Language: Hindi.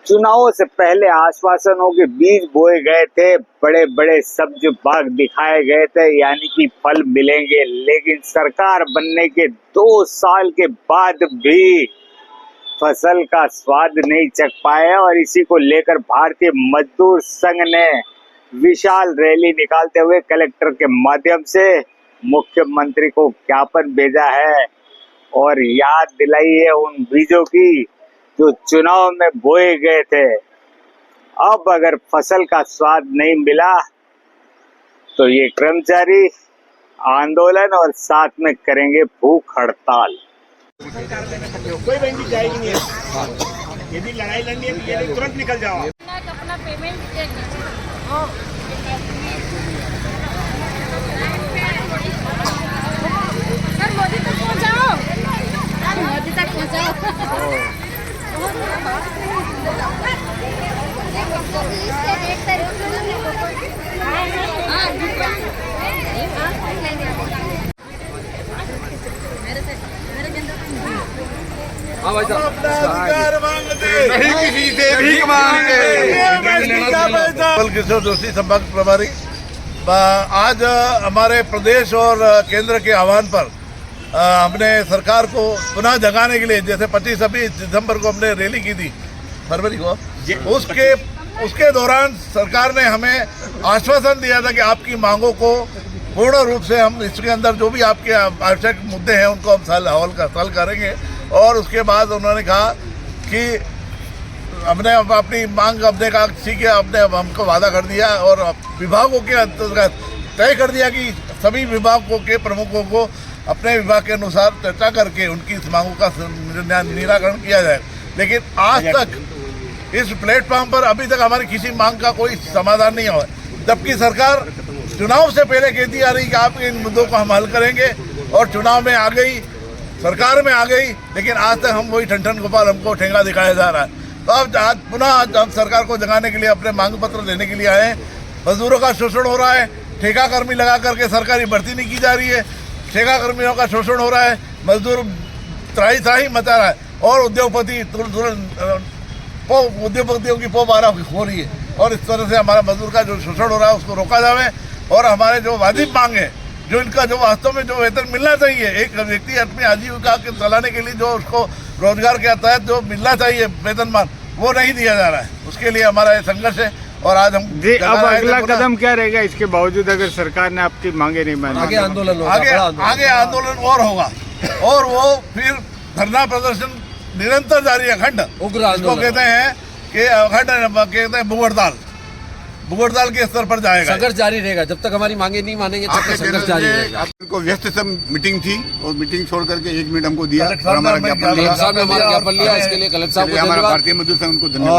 चुनावों से पहले आश्वासनों के बीज बोए गए थे, बड़े बड़े सब्ज बाग दिखाए गए थे, यानी कि फल मिलेंगे। लेकिन सरकार बनने के 2 साल के बाद भी फसल का स्वाद नहीं चख पाए और इसी को लेकर भारतीय मजदूर संघ ने विशाल रैली निकालते हुए कलेक्टर के माध्यम से मुख्यमंत्री को ज्ञापन भेजा है और याद दिलाई है उन बीजों की जो चुनाव में बोए गए थे। अब अगर फसल का स्वाद नहीं मिला तो ये कर्मचारी आंदोलन और साथ में करेंगे भूख हड़ताल। कोई बहन जाएगी नहीं है। यदि लड़ाई लड़नी है तो ये तुरंत निकल जाओ। अपना पेमेंट सर मोदी तक पहुंचाओ, मोदी तक पहुंचाओ। हाँ भाई साहब, अधिकार मांगते नहीं किसी से भीख मांगते। किशोर जोशी संपर्क प्रभारी। आज हमारे प्रदेश और केंद्र के आह्वान पर हमने सरकार को पुनः जगाने के लिए, जैसे 25-26 दिसंबर को हमने रैली की थी, फरवरी को, उसके दौरान सरकार ने हमें आश्वासन दिया था कि आपकी मांगों को पूर्ण रूप से हम इसके अंदर जो भी आपके आवश्यक मुद्दे हैं उनको हम हल करेंगे। और उसके बाद उन्होंने कहा कि हमने अपनी मांग अपने का ठीक है, आपने हमको वादा कर दिया और विभागों के अंतर्गत तय कर दिया कि सभी विभागों के प्रमुखों को अपने विभाग के अनुसार चर्चा करके उनकी इस मांगों का निराकरण किया जाए। लेकिन आज तक इस प्लेटफॉर्म पर अभी तक हमारी किसी मांग का कोई समाधान नहीं हुआ, जबकि सरकार चुनाव से पहले कहती आ रही कि आप इन मुद्दों को हम हल करेंगे और चुनाव में आ गई, सरकार में आ गई, लेकिन आज तक हम वही ठन गोपाल हमको ठेंगा दिखाया जा रहा है। तो अब आज पुनः हम सरकार को जगाने के लिए अपने मांग पत्र देने के लिए आए हैं। मजदूरों का शोषण हो रहा है, ठेका कर्मी लगा करके सरकारी भर्ती नहीं की जा रही है, ठेका कर्मियों का शोषण हो रहा है, मजदूर त्राही मचा रहा है और उद्योगपतियों की पोबारा हो रही है। और इस तरह से हमारा मजदूर का जो शोषण हो रहा है उसको रोका जाए और हमारे जो वाजिब मांग है, जो इनका जो वास्तव में जो वेतन मिलना चाहिए, एक व्यक्ति अपनी आजीविका के चलाने के लिए जो उसको रोजगार के तहत जो मिलना चाहिए वेतनमान, वो नहीं दिया जा रहा है। उसके लिए हमारा ये संघर्ष है और आज हम जी अब अगला कदम क्या रहेगा इसके बावजूद अगर सरकार ने आपकी मांगे नहीं मानी? आगे आंदोलन होगा, आगे आंदोलन और होगा और वो फिर धरना प्रदर्शन निरंतर जारी है, अखंड उग्र आंदोलन कहते हैं कि अखंड कहते हैं भूगोड़ताल के स्तर पर जाएगा। संघर्ष जारी रहेगा जब तक हमारी मांगे नहीं मानेंगे तब तक संघर्ष जारी रहेगा। आपको व्यस्त सब मीटिंग थी और मीटिंग छोड़ करके 1 मिनट हमको दिया और कलेक्टर साहब हमारा ने ज्ञापन कलेक्टर साहब ने हमारा ज्ञापन लिया, इसके लिए कलेक्टर साहब को हमारा धन्यवाद। भारतीय मजदूर संघ उनको धन्यवाद।